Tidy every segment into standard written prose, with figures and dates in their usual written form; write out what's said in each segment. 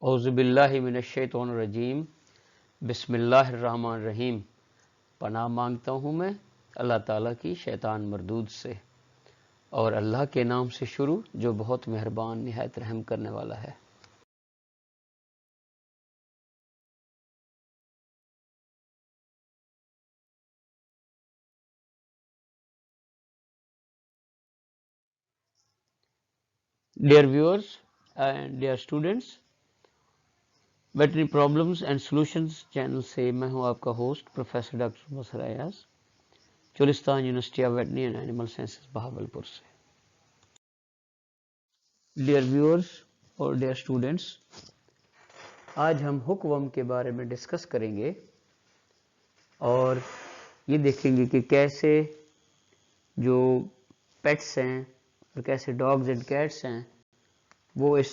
اعوذ باللہ من الشیطان الرجیم بسم اللہ الرحمن الرحیم۔ پناہ مانگتا ہوں میں اللہ تعالیٰ کی شیطان مردود سے، اور اللہ کے نام سے شروع جو بہت مہربان نہایت رحم کرنے والا ہے۔ Dear viewers and dear students, veterinary problems and solutions channel سے میں ہوں آپ کا host professor doctor Basar Ayaz, Cholistan university of veterinary and animal sciences Bahawalpur سے۔ ڈیئر ویورز اور ڈیئر اسٹوڈنٹس، آج ہم ہک ورم کے بارے میں ڈسکس کریں گے اور یہ دیکھیں گے کہ کیسے جو پیٹس ہیں اور کیسے ڈاگز اینڈ کیٹس ہیں وہ اس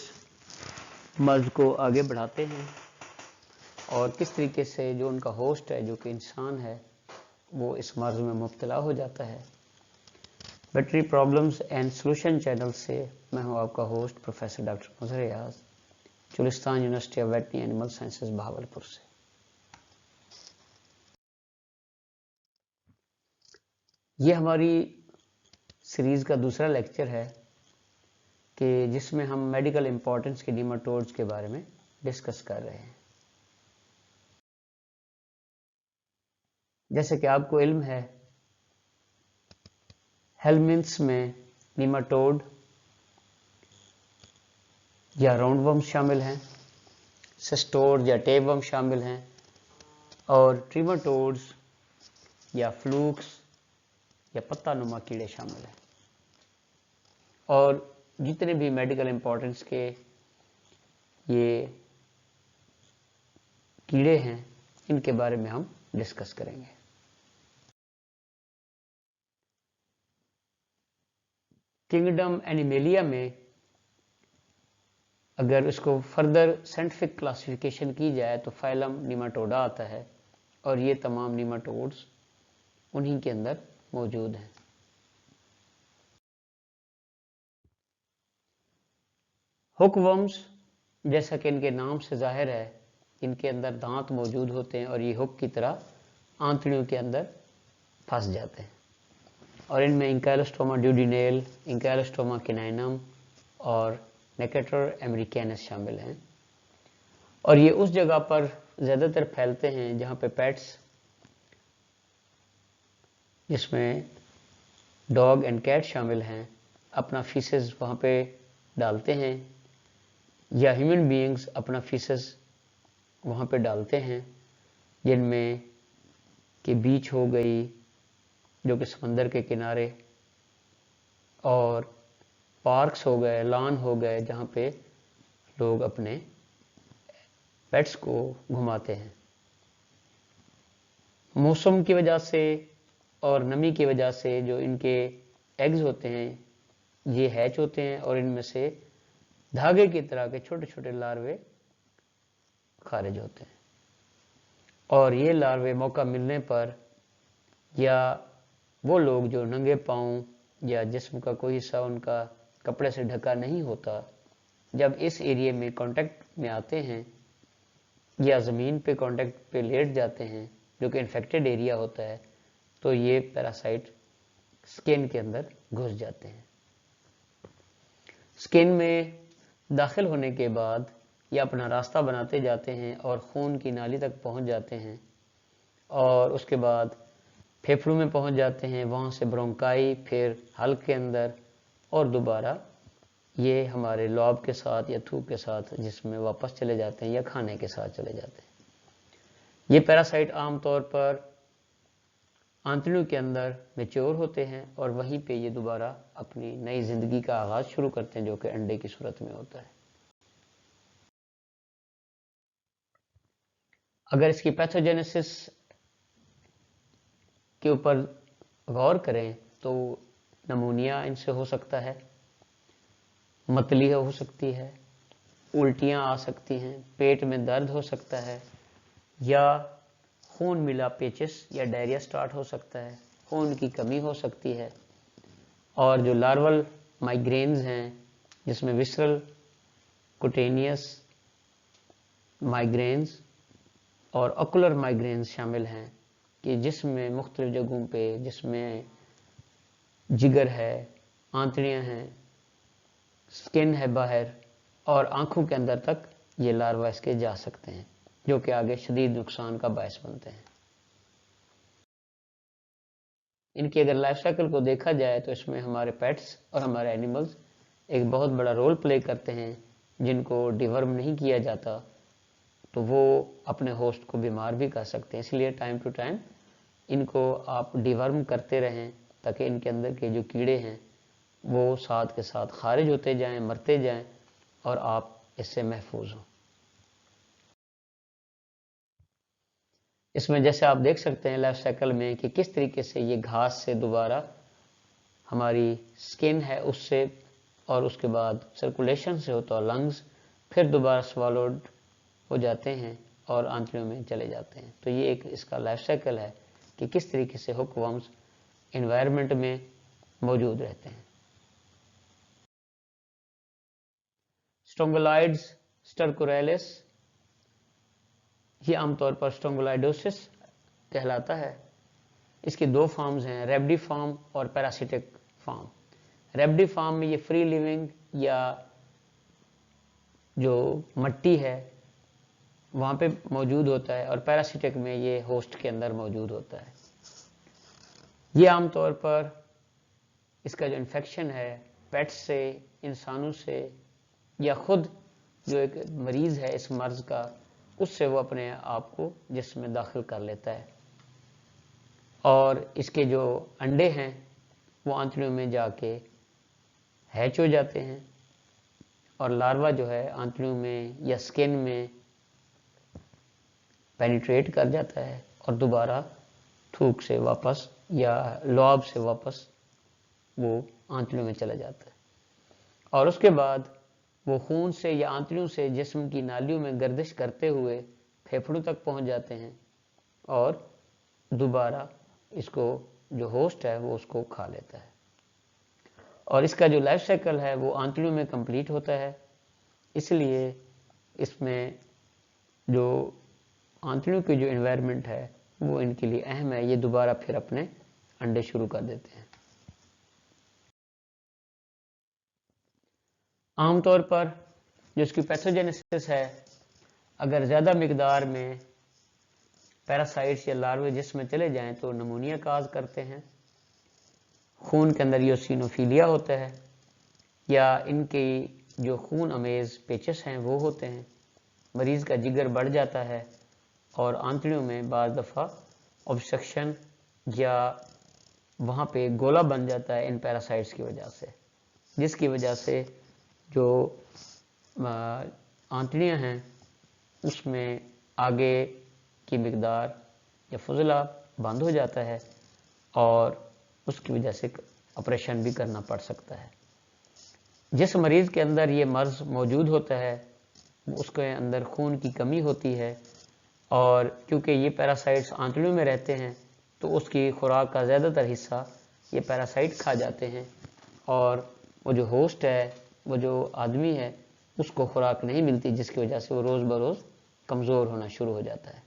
مرض کو آگے بڑھاتے ہیں، اور کس طریقے سے جو ان کا ہوسٹ ہے جو کہ انسان ہے وہ اس مرض میں مبتلا ہو جاتا ہے۔ ویٹری پرابلمز اینڈ سولوشن چینل سے میں ہوں آپ کا host professor doctor Basar Ayaz, Cholistan university of veterinary animal sciences Bahawalpur سے۔ یہ ہماری سیریز کا دوسرا لیکچر ہے کہ جس میں ہم میڈیکل امپورٹنس کے نیماٹوڈز کے بارے میں ڈسکس کر رہے ہیں۔ جیسے کہ آپ کو علم ہے، ہیلمنتس میں نیماٹوڈ یا راؤنڈ ورم شامل ہیں، سسٹور یا ٹیپ ورم شامل ہیں، اور ٹریماٹوڈز یا فلوکس یا پتہ نما کیڑے شامل ہیں۔ اور جتنے بھی میڈیکل امپورٹنس کے یہ کیڑے ہیں ان کے بارے میں ہم ڈسکس کریں گے۔ کنگڈم اینیمیلیا میں اگر اس کو فردر سائنٹیفک کلاسیفیکیشن کی جائے تو فائلم نیماٹوڈا آتا ہے، اور یہ تمام نیماٹوڈز انہی کے اندر موجود ہیں۔ ہک ورمز جیسا کہ ان کے نام سے ظاہر ہے، ان کے اندر دانت موجود ہوتے ہیں اور یہ ہک کی طرح آنتڑیوں کے اندر پھنس جاتے ہیں، اور ان میں انکائلوسٹوما ڈیوڈینیل، انکائلوسٹوما کینائنم اور نیکیٹر امریکینس شامل ہیں، اور یہ اس جگہ پر زیادہ تر پھیلتے ہیں جہاں پہ پیٹس، جس میں ڈاگ اینڈ کیٹ شامل ہیں، اپنا فیسز وہاں پہ ڈالتے ہیں، یا ہیومن بینگز اپنا فیسز وہاں پہ ڈالتے ہیں، جن میں کہ بیچ ہو گئی جو کہ سمندر کے کنارے، اور پارکس ہو گئے، لان ہو گئے جہاں پہ لوگ اپنے پیٹس کو گھماتے ہیں۔ موسم کی وجہ سے اور نمی کی وجہ سے جو ان کے ایگز ہوتے ہیں یہ ہیچ ہوتے ہیں، اور ان میں سے دھاگے کی طرح کے چھوٹے چھوٹے لاروے خارج ہوتے ہیں، اور یہ لاروے موقع ملنے پر، یا وہ لوگ جو ننگے پاؤں یا جسم کا کوئی حصہ ان کا کپڑے سے ڈھکا نہیں ہوتا، جب اس ایریے میں کانٹیکٹ میں آتے ہیں یا زمین پہ کانٹیکٹ پہ لیٹ جاتے ہیں جو کہ انفیکٹڈ ایریا ہوتا ہے، تو یہ پیراسائٹ سکن کے اندر گھس جاتے ہیں۔ سکن میں داخل ہونے کے بعد یہ اپنا راستہ بناتے جاتے ہیں اور خون کی نالی تک پہنچ جاتے ہیں، اور اس کے بعد پھیپھڑوں میں پہنچ جاتے ہیں، وہاں سے برونکائی، پھر حلق کے اندر، اور دوبارہ یہ ہمارے لعاب کے ساتھ یا تھوک کے ساتھ جسم میں واپس چلے جاتے ہیں یا کھانے کے ساتھ چلے جاتے ہیں۔ یہ پیراسائٹ عام طور پر آنتڑیوں کے اندر میچور ہوتے ہیں، اور وہیں پہ یہ دوبارہ اپنی نئی زندگی کا آغاز شروع کرتے ہیں جو کہ انڈے کی صورت میں ہوتا ہے۔ اگر اس کی پیتھوجینیسس کے اوپر غور کریں تو نمونیا ان سے ہو سکتا ہے، متلی ہو سکتی ہے، الٹیاں آ سکتی ہیں، پیٹ میں درد ہو سکتا ہے، یا خون ملا پیچس یا ڈائریا سٹارٹ ہو سکتا ہے، خون کی کمی ہو سکتی ہے، اور جو لارول مائگرینز ہیں جس میں وسرل، کوٹینیس مائیگرینز اور اوکولر مائیگرینز شامل ہیں کہ جسم میں مختلف جگہوں پہ، جس میں جگر ہے، آنتڑیاں ہیں، سکن ہے باہر، اور آنکھوں کے اندر تک یہ لاروا اس کے جا سکتے ہیں، جو کہ آگے شدید نقصان کا باعث بنتے ہیں۔ ان کی اگر لائف سائیکل کو دیکھا جائے تو اس میں ہمارے پیٹس اور ہمارے اینیملز ایک بہت بڑا رول پلے کرتے ہیں۔ جن کو ڈیورم نہیں کیا جاتا تو وہ اپنے ہوسٹ کو بیمار بھی کر سکتے ہیں، اس لیے ٹائم ٹو ٹائم ان کو آپ ڈیورم کرتے رہیں تاکہ ان کے اندر کے جو کیڑے ہیں وہ ساتھ کے ساتھ خارج ہوتے جائیں، مرتے جائیں، اور آپ اس سے محفوظ ہوں۔ اس میں جیسے آپ دیکھ سکتے ہیں لائف سائیکل میں کہ کس طریقے سے یہ گھاس سے دوبارہ ہماری سکن ہے اس سے، اور اس کے بعد سرکولیشن سے ہوتا ہے لنگز، پھر دوبارہ سوالوڈ ہو جاتے ہیں اور آنتڑیوں میں چلے جاتے ہیں۔ تو یہ ایک اس کا لائف سائیکل ہے کہ کس طریقے سے ہک ورمز انوائرمنٹ میں موجود رہتے ہیں۔ اسٹرونگولائڈز سٹرکوریلس، یہ عام طور پر اسٹرونگولائڈوسس کہلاتا ہے۔ اس کی دو فارمز ہیں، ریبڈی فارم اور پیراسیٹک فارم۔ ریبڈی فارم میں یہ فری لیونگ یا جو مٹی ہے وہاں پہ موجود ہوتا ہے، اور پیراسیٹک میں یہ ہوسٹ کے اندر موجود ہوتا ہے۔ یہ عام طور پر اس کا جو انفیکشن ہے پیٹس سے، انسانوں سے، یا خود جو ایک مریض ہے اس مرض کا اس سے وہ اپنے آپ کو جسم میں داخل کر لیتا ہے، اور اس کے جو انڈے ہیں وہ آنتڑیوں میں جا کے ہیچ ہو جاتے ہیں، اور لاروا جو ہے آنتڑیوں میں یا سکن میں پینیٹریٹ کر جاتا ہے اور دوبارہ تھوک سے واپس یا لعاب سے واپس وہ آنتڑیوں میں چلا جاتا ہے، اور اس کے بعد وہ خون سے یا آنتڑیوں سے جسم کی نالیوں میں گردش کرتے ہوئے پھیپھڑوں تک پہنچ جاتے ہیں، اور دوبارہ اس کو جو ہوسٹ ہے وہ اس کو کھا لیتا ہے، اور اس کا جو لائف سائیکل ہے وہ آنتڑیوں میں کمپلیٹ ہوتا ہے۔ اس لیے اس میں جو آنتڑیوں کی جو انوائرمنٹ ہے وہ ان کے لیے اہم ہے، یہ دوبارہ پھر اپنے انڈے شروع کر دیتے ہیں۔ عام طور پر جو اس کی پیتھوجینیسس ہے، اگر زیادہ مقدار میں پیراسائٹس یا لاروے جسم میں چلے جائیں تو نمونیا کاز کرتے ہیں، خون کے اندر یوسینوفیلیا ہوتا ہے، یا ان کی جو خون امیز پیچس ہیں وہ ہوتے ہیں، مریض کا جگر بڑھ جاتا ہے، اور آنتڑیوں میں بعض دفعہ اوبسٹرکشن یا وہاں پہ گولا بن جاتا ہے ان پیراسائٹس کی وجہ سے، جس کی وجہ سے جو آنتڑیاں ہیں اس میں آگے کی مقدار یا فضلہ بند ہو جاتا ہے، اور اس کی وجہ سے آپریشن بھی کرنا پڑ سکتا ہے۔ جس مریض کے اندر یہ مرض موجود ہوتا ہے اس کے اندر خون کی کمی ہوتی ہے، اور کیونکہ یہ پیراسائٹس آنتڑیوں میں رہتے ہیں تو اس کی خوراک کا زیادہ تر حصہ یہ پیراسائٹ کھا جاتے ہیں، اور وہ جو ہوسٹ ہے، وہ جو آدمی ہے، اس کو خوراک نہیں ملتی، جس کی وجہ سے وہ روز بروز کمزور ہونا شروع ہو جاتا ہے۔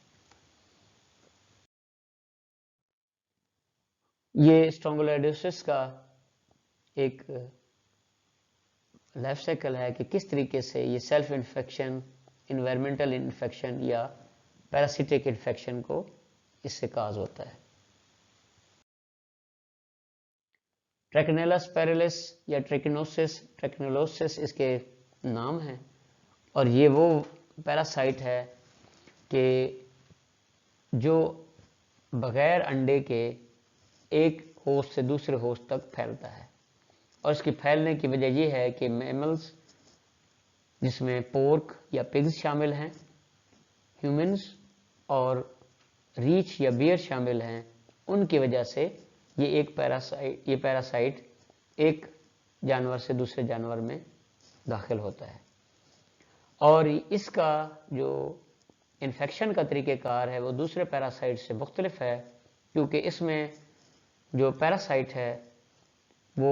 یہ اسٹرونگولائڈوسس کا ایک لائف سائیکل ہے کہ کس طریقے سے یہ سیلف انفیکشن، انوائرمنٹل انفیکشن یا پیراسیٹک انفیکشن کو اس سے کاز ہوتا ہے۔ ٹریکنیلا اسپیرلس یا ٹریکنولوسس اس کے نام ہیں، اور یہ وہ پیراسائٹ ہے کہ جو بغیر انڈے کے ایک ہوسٹ سے دوسرے ہوسٹ تک پھیلتا ہے، اور اس کی پھیلنے کی وجہ یہ ہے کہ میملز جس میں پورک یا پگز شامل ہیں، ہیومنز اور ریچھ یا بیئر شامل ہیں، ان کی وجہ سے یہ پیراسائٹ ایک جانور سے دوسرے جانور میں داخل ہوتا ہے، اور اس کا جو انفیکشن کا طریقہ کار ہے وہ دوسرے پیراسائٹ سے مختلف ہے، کیونکہ اس میں جو پیراسائٹ ہے وہ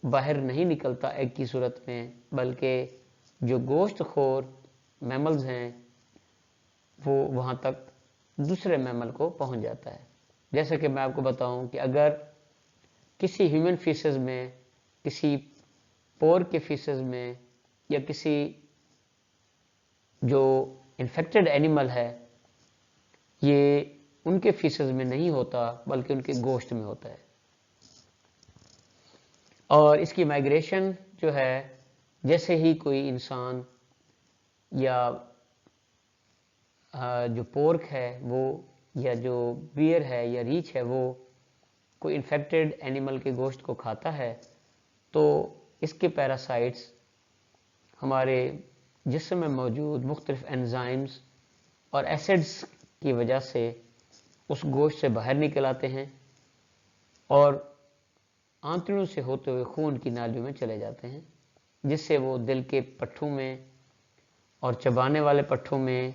باہر نہیں نکلتا ایک کی صورت میں، بلکہ جو گوشت خور میملز ہیں وہ وہاں تک دوسرے میمل کو پہنچ جاتا ہے. جیسا کہ میں آپ کو بتاؤں کہ اگر کسی ہیومن فیسز میں، کسی پور کے فیسز میں، یا کسی جو انفیکٹڈ اینیمل ہے، یہ ان کے فیسز میں نہیں ہوتا بلکہ ان کے گوشت میں ہوتا ہے. اور اس کی مائگریشن جو ہے، جیسے ہی کوئی انسان یا جو پورک ہے وہ، یا جو بیئر ہے یا ریچھ ہے، وہ کوئی انفیکٹڈ اینیمل کے گوشت کو کھاتا ہے، تو اس کے پیراسائٹس ہمارے جسم میں موجود مختلف انزائمز اور ایسڈز کی وجہ سے اس گوشت سے باہر نکل آتے ہیں اور آنتڑیوں سے ہوتے ہوئے خون کی نالیوں میں چلے جاتے ہیں، جس سے وہ دل کے پٹھوں میں اور چبانے والے پٹھوں میں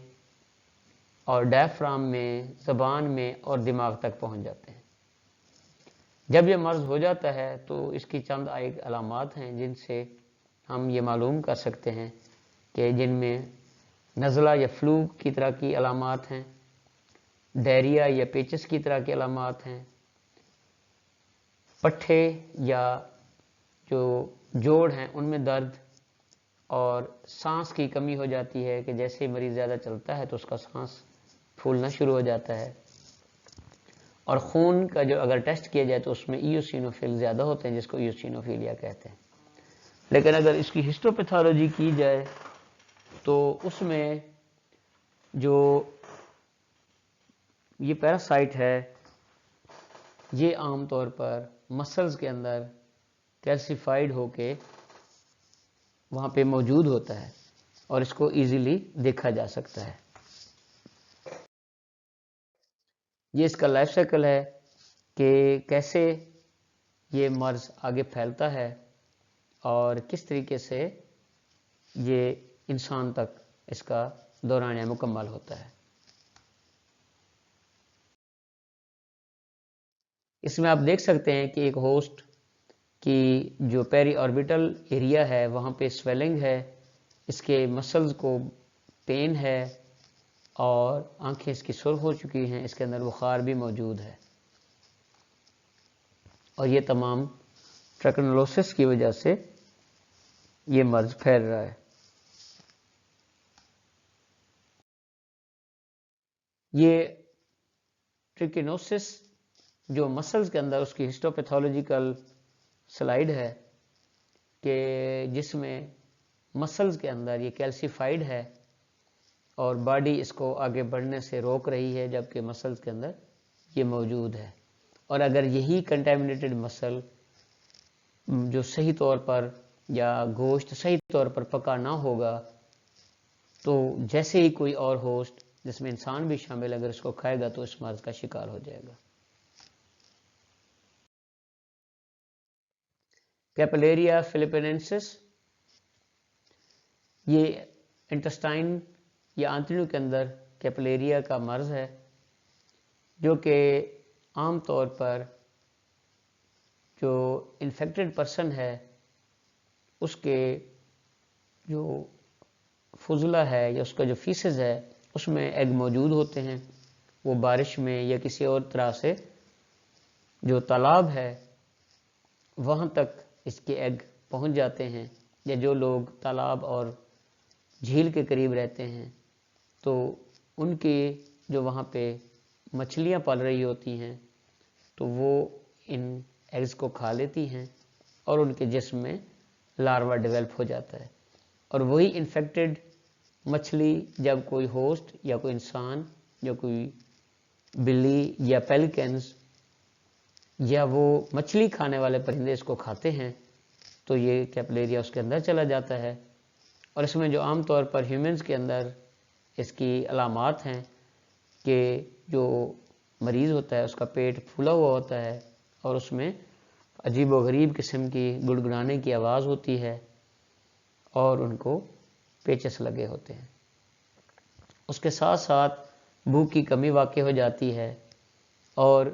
اور ڈائفرام میں، زبان میں اور دماغ تک پہنچ جاتے ہیں. جب یہ مرض ہو جاتا ہے تو اس کی چند علامات ہیں جن سے ہم یہ معلوم کر سکتے ہیں کہ جن میں نزلہ یا فلو کی طرح کی علامات ہیں، ڈائریا یا پیچس کی طرح کی علامات ہیں، پٹھے یا جو جوڑ ہیں ان میں درد، اور سانس کی کمی ہو جاتی ہے کہ جیسے ہی مریض زیادہ چلتا ہے تو اس کا سانس پھولنا شروع ہو جاتا ہے. اور خون کا جو اگر ٹیسٹ کیا جائے تو اس میں ایوسینوفل زیادہ ہوتے ہیں، جس کو ایوسینوفیلیا کہتے ہیں. لیکن اگر اس کی ہسٹوپیتھولوجی کی جائے تو اس میں جو یہ پیراسائٹ ہے یہ عام طور پر مسلز کے اندر کیلسیفائڈ ہو کے وہاں پہ موجود ہوتا ہے اور اس کو ایزیلی دیکھا جا سکتا ہے. یہ اس کا لائف سائیکل ہے کہ کیسے یہ مرض آگے پھیلتا ہے اور کس طریقے سے یہ انسان تک اس کا دورانیہ مکمل ہوتا ہے. اس میں آپ دیکھ سکتے ہیں کہ ایک ہوسٹ کی جو پیری آربیٹل ایریا ہے وہاں پہ سویلنگ ہے، اس کے مسلز کو پین ہے اور آنکھیں اس کی سرخ ہو چکی ہیں، اس کے اندر بخار بھی موجود ہے، اور یہ تمام ٹریکنولوسس کی وجہ سے یہ مرض پھیل رہا ہے. یہ ٹریکنوسس جو مسلز کے اندر اس کی ہسٹوپیتھولوجیکل سلائیڈ ہے کہ جس میں مسلز کے اندر یہ کیلسیفائڈ ہے اور باڈی اس کو آگے بڑھنے سے روک رہی ہے، جبکہ مسلز کے اندر یہ موجود ہے. اور اگر یہی کنٹامینیٹڈ مسل جو صحیح طور پر یا گوشت صحیح طور پر پکا نہ ہوگا تو جیسے ہی کوئی اور ہوسٹ جس میں انسان بھی شامل اگر اس کو کھائے گا تو اس مرض کا شکار ہو جائے گا. کیپلیریا فلپیننسس یہ انٹسٹائن یا آنتڑیوں کے اندر کیپلیریا کا مرض ہے، جو کہ عام طور پر جو انفیکٹڈ پرسن ہے اس کے جو فضلہ ہے یا اس کا جو فیسز ہے اس میں ایگ موجود ہوتے ہیں. وہ بارش میں یا کسی اور طرح سے جو تالاب ہے وہاں تک اس کے ایگ پہنچ جاتے ہیں، یا جو لوگ تالاب اور جھیل کے قریب رہتے ہیں تو ان کی جو وہاں پہ مچھلیاں پال رہی ہوتی ہیں تو وہ ان ایگز کو کھا لیتی ہیں اور ان کے جسم میں لاروا ڈیولپ ہو جاتا ہے. اور وہی انفیکٹڈ مچھلی جب کوئی ہوسٹ یا کوئی انسان یا کوئی بلی یا پیلیکنز یا وہ مچھلی کھانے والے پرندے اس کو کھاتے ہیں تو یہ کیپلیریا اس کے اندر چلا جاتا ہے. اور اس میں جو عام طور پر ہیومنز کے اندر اس کی علامات ہیں کہ جو مریض ہوتا ہے اس کا پیٹ پھولا ہوا ہوتا ہے اور اس میں عجیب و غریب قسم کی گڑگڑانے کی آواز ہوتی ہے اور ان کو پیچس لگے ہوتے ہیں. اس کے ساتھ ساتھ بھوک کی کمی واقع ہو جاتی ہے اور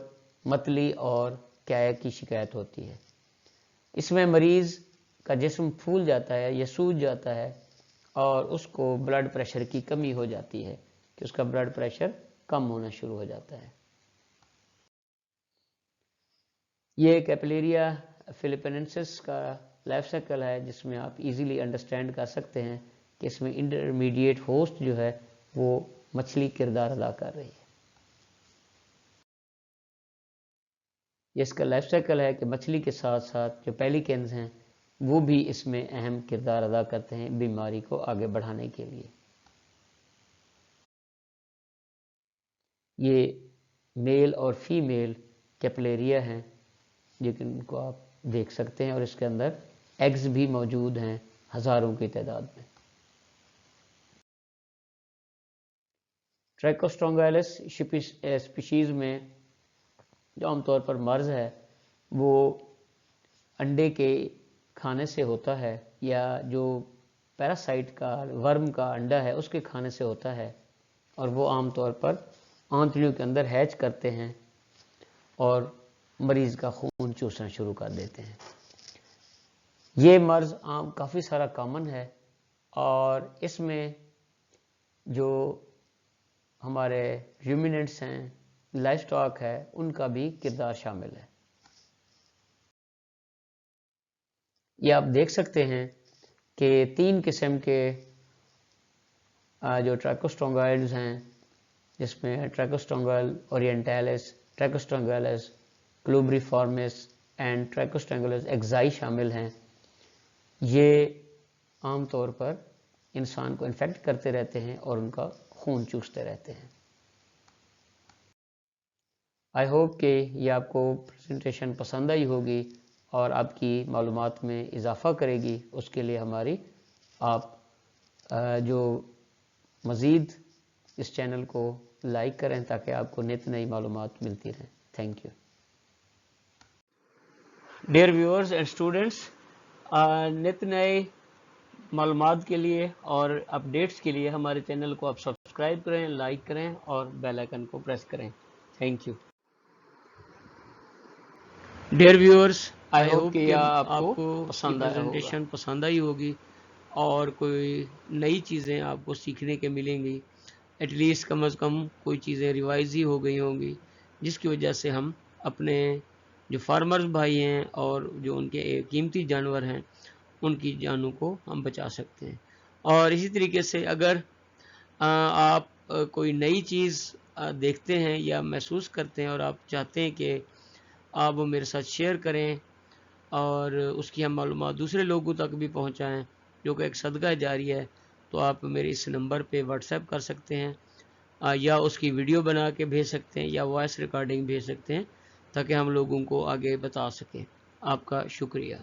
متلی اور کیے کی شکایت ہوتی ہے. اس میں مریض کا جسم پھول جاتا ہے یا سوج جاتا ہے اور اس کو بلڈ پریشر کی کمی ہو جاتی ہے کہ اس کا بلڈ پریشر کم ہونا شروع ہو جاتا ہے۔ یہ کیپلیریا فلپینسس کا لائف سائیکل ہے، جس میں آپ ایزیلی انڈرسٹینڈ کر سکتے ہیں کہ اس میں انٹرمیڈیٹ ہوسٹ جو ہے وہ مچھلی کردار ادا کر رہی ہے۔ یہ اس کا لائف سائیکل ہے کہ مچھلی کے ساتھ ساتھ جو پیلیکنز ہیں وہ بھی اس میں اہم کردار ادا کرتے ہیں بیماری کو آگے بڑھانے کے لیے۔ یہ میل اور فیمیل کیپلیریا ہیں جن کو آپ دیکھ سکتے ہیں، اور اس کے اندر ایگز بھی موجود ہیں ہزاروں کی تعداد میں۔ ٹرائکوسٹرونگائلس اسپیشیز میں جو عام طور پر مرض ہے وہ انڈے کے کھانے سے ہوتا ہے، یا جو پیراسائٹ کا ورم کا انڈا ہے اس کے کھانے سے ہوتا ہے، اور وہ عام طور پر آنتڑیوں کے اندر ہیچ کرتے ہیں اور مریض کا خون چوسنا شروع کر دیتے ہیں۔ یہ مرض عام کافی سارا کامن ہے، اور اس میں جو ہمارے ریومیننٹس ہیں، لائف سٹاک ہے، ان کا بھی کردار شامل ہے۔ یہ آپ دیکھ سکتے ہیں کہ 3 قسم کے جو ٹرائکوسٹرونگائلز ہیں، جس میں ٹرائکوسٹرونگل اورینٹیلس، ٹرائکوسٹرونگلس کلوبریفارمس اینڈ ٹرائکوسٹرونگلس ایگزائی شامل ہیں۔ یہ عام طور پر انسان کو انفیکٹ کرتے رہتے ہیں اور ان کا خون چوستے رہتے ہیں۔ آئی ہوپ کہ یہ آپ کو پریزنٹیشن پسند آئی ہوگی اور آپ کی معلومات میں اضافہ کرے گی۔ اس کے لیے ہماری آپ جو مزید اس چینل کو لائک کریں تاکہ آپ کو نت نئی معلومات ملتی رہیں۔ Thank you. Dear viewers and students, نت نئے معلومات کے لیے اور اپڈیٹس کے لیے ہمارے چینل کو آپ سبسکرائب کریں، لائک کریں اور بیل آئکن کو پریس کریں۔ Thank you. Dear viewers, I hope کہ آپ کو پریزنٹیشن پسند آئی ہوگی اور کوئی نئی چیزیں آپ کو سیکھنے کے ملیں گی۔ ایٹ لیسٹ کم از کم کوئی چیزیں ریوائز ہی ہو گئی ہوں گی، جس کی وجہ سے ہم اپنے جو فارمرز بھائی ہیں اور جو ان کے قیمتی جانور ہیں ان کی جانوں کو ہم بچا سکتے ہیں۔ اور اسی طریقے سے اگر آپ کوئی نئی چیز دیکھتے ہیں یا محسوس کرتے ہیں اور آپ چاہتے ہیں کہ آپ وہ میرے ساتھ شیئر کریں اور اس کی ہم معلومات دوسرے لوگوں تک بھی پہنچائیں، جو کہ ایک صدقہ جاریہ ہے، تو آپ میرے اس نمبر پہ واٹس ایپ کر سکتے ہیں، یا اس کی ویڈیو بنا کے بھیج سکتے ہیں یا وائس ریکارڈنگ بھیج سکتے ہیں، تاکہ ہم لوگوں کو آگے بتا سکیں۔ آپ کا شکریہ۔